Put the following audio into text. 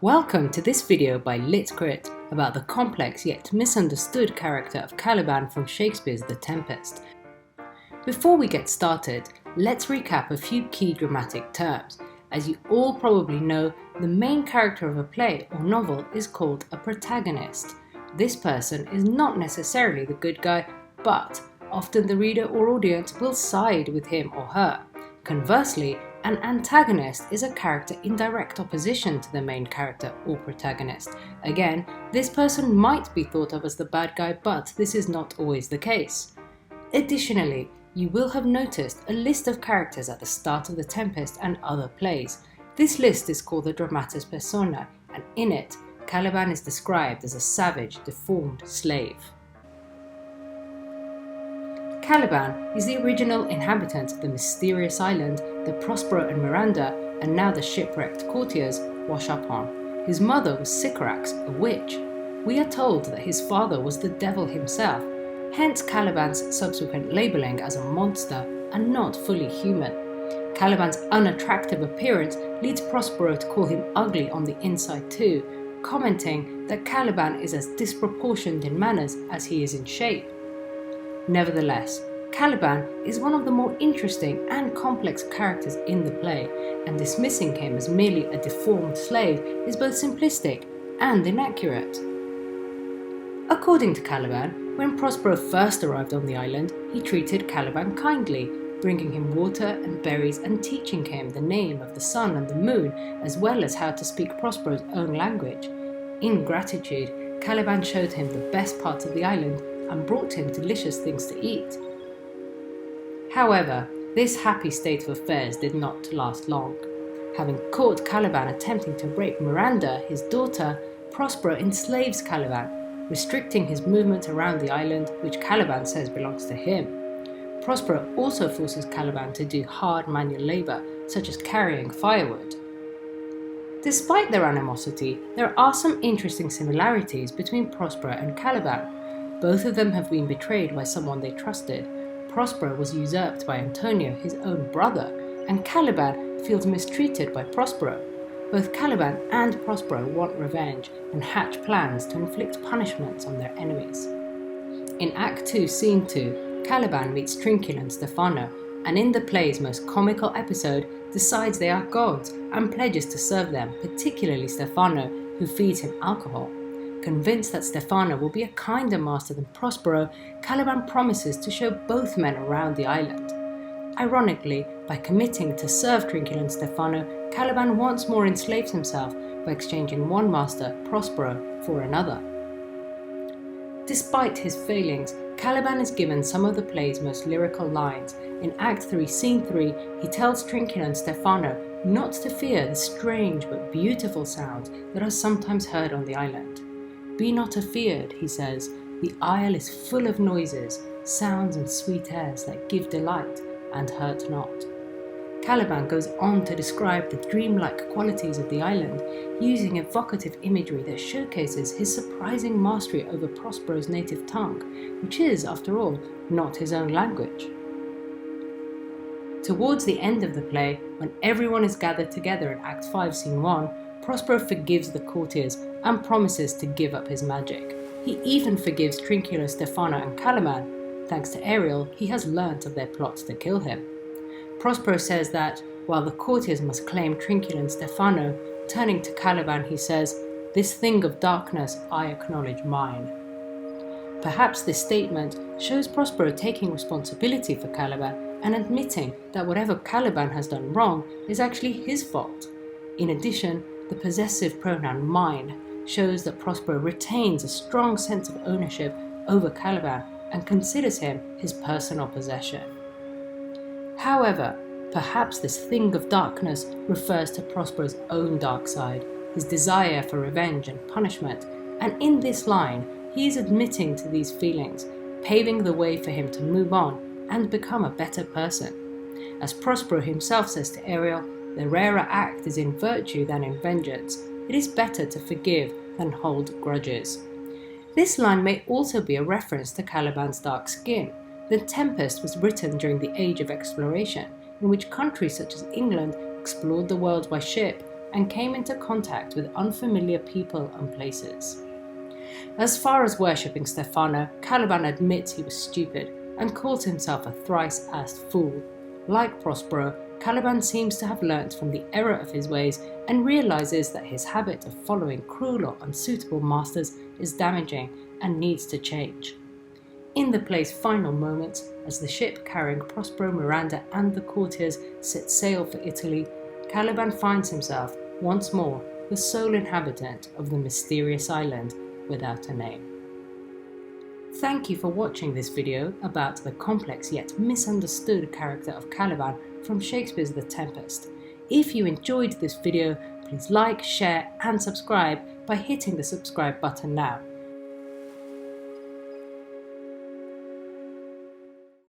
Welcome to this video by Litcrit about the complex yet misunderstood character of Caliban from Shakespeare's The Tempest. Before we get started, let's recap a few key dramatic terms. As you all probably know, the main character of a play or novel is called a protagonist. This person is not necessarily the good guy, but often the reader or audience will side with him or her. Conversely, an antagonist is a character in direct opposition to the main character or protagonist. Again, this person might be thought of as the bad guy, but this is not always the case. Additionally, you will have noticed a list of characters at the start of The Tempest and other plays. This list is called the dramatis persona, and in it, Caliban is described as a savage, deformed slave. Caliban is the original inhabitant of the mysterious island that Prospero and Miranda, and now the shipwrecked courtiers, wash up on. His mother was Sycorax, a witch. We are told that his father was the devil himself, hence Caliban's subsequent labelling as a monster and not fully human. Caliban's unattractive appearance leads Prospero to call him ugly on the inside too, commenting that Caliban is as disproportioned in manners as he is in shape. Nevertheless, Caliban is one of the more interesting and complex characters in the play, and dismissing him as merely a deformed slave is both simplistic and inaccurate. According to Caliban, when Prospero first arrived on the island, he treated Caliban kindly, bringing him water and berries and teaching him the name of the sun and the moon, as well as how to speak Prospero's own language. In gratitude, Caliban showed him the best parts of the island and brought him delicious things to eat. However, this happy state of affairs did not last long. Having caught Caliban attempting to rape Miranda, his daughter, Prospero enslaves Caliban, restricting his movement around the island, which Caliban says belongs to him. Prospero also forces Caliban to do hard manual labour, such as carrying firewood. Despite their animosity, there are some interesting similarities between Prospero and Caliban. Both of them have been betrayed by someone they trusted. Prospero was usurped by Antonio, his own brother, and Caliban feels mistreated by Prospero. Both Caliban and Prospero want revenge and hatch plans to inflict punishments on their enemies. In Act 2, Scene 2, Caliban meets Trinculo and Stephano, and in the play's most comical episode, decides they are gods and pledges to serve them, particularly Stephano, who feeds him alcohol. Convinced that Stephano will be a kinder master than Prospero, Caliban promises to show both men around the island. Ironically, by committing to serve Trinculo and Stephano, Caliban once more enslaves himself by exchanging one master, Prospero, for another. Despite his failings, Caliban is given some of the play's most lyrical lines. In Act 3, Scene 3, he tells Trinculo and Stephano not to fear the strange but beautiful sounds that are sometimes heard on the island. "Be not afeard," he says, "the isle is full of noises, sounds and sweet airs that give delight and hurt not." Caliban goes on to describe the dreamlike qualities of the island, using evocative imagery that showcases his surprising mastery over Prospero's native tongue, which is, after all, not his own language. Towards the end of the play, when everyone is gathered together in Act 5, Scene 1, Prospero forgives the courtiers and promises to give up his magic. He even forgives Trinculo, Stephano and Caliban. Thanks to Ariel, he has learnt of their plots to kill him. Prospero says that, while the courtiers must claim Trinculo and Stephano, turning to Caliban he says, "This thing of darkness I acknowledge mine." Perhaps this statement shows Prospero taking responsibility for Caliban and admitting that whatever Caliban has done wrong is actually his fault. In addition, the possessive pronoun mine shows that Prospero retains a strong sense of ownership over Caliban and considers him his personal possession. However, perhaps this thing of darkness refers to Prospero's own dark side, his desire for revenge and punishment, and in this line, he is admitting to these feelings, paving the way for him to move on and become a better person. As Prospero himself says to Ariel, "The rarer act is in virtue than in vengeance. It is better to forgive than hold grudges." This line may also be a reference to Caliban's dark skin. The Tempest was written during the Age of Exploration, in which countries such as England explored the world by ship and came into contact with unfamiliar people and places. As far as worshipping Stephano, Caliban admits he was stupid and calls himself a thrice-asked fool. Like Prospero, Caliban seems to have learnt from the error of his ways and realises that his habit of following cruel or unsuitable masters is damaging and needs to change. In the play's final moments, as the ship carrying Prospero, Miranda and the courtiers sets sail for Italy, Caliban finds himself, once more, the sole inhabitant of the mysterious island without a name. Thank you for watching this video about the complex yet misunderstood character of Caliban from Shakespeare's The Tempest. If you enjoyed this video, please like, share and subscribe by hitting the subscribe button now.